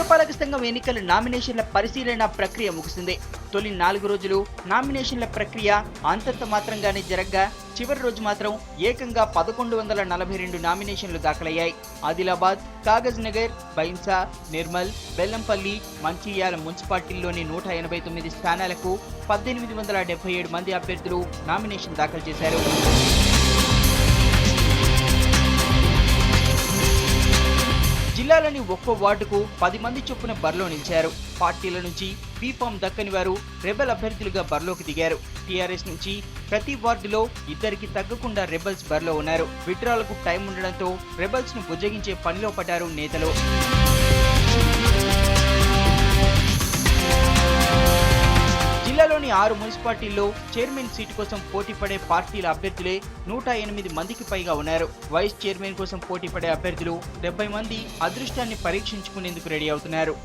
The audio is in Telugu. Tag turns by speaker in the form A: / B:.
A: పురపాలక సంఘం ఎన్నికల నామినేషన్ల పరిశీలన ప్రక్రియ ముగిసింది. తొలి 4 రోజులు నామినేషన్ల ప్రక్రియ అంతంత మాత్రంగానే జరగ్గా చివరి రోజు మాత్రం ఏకంగా 1142 నామినేషన్లు దాఖలయ్యాయి. ఆదిలాబాద్, కాగజ్ నగర్, బైంసా, నిర్మల్, బెల్లంపల్లి, మంచిర్యాల మున్సిపాలిటీల్లోని 189 స్థానాలకు 1877 మంది అభ్యర్థులు నామినేషన్ దాఖలు చేశారు. జిల్లాలోని ఒక్కో వార్డుకు 10 మంది చొప్పున బరిలో నిలిచారు. పార్టీల నుంచి బీఫామ్ దక్కని వారు రెబెల్ అభ్యర్థులుగా బరిలోకి దిగారు. టీఆర్ఎస్ నుంచి ప్రతి వార్డులో 2కి తగ్గకుండా రెబెల్స్ బరిలో ఉన్నారు. విడ్రాలకు టైం ఉండడంతో రెబెల్స్ ను బుజ్జగించే పనిలో పడ్డారు నేతలు. జిల్లాలోని 6 మున్సిపాలిటీల్లో చైర్మన్ సీటు కోసం పోటీ పడే పార్టీల అభ్యర్థులే 108 మందికి పైగా ఉన్నారు. వైస్ చైర్మన్ కోసం పోటీ పడే అభ్యర్థులు 70 మంది అదృష్టాన్ని పరీక్షించుకునేందుకు రెడీ అవుతున్నారు.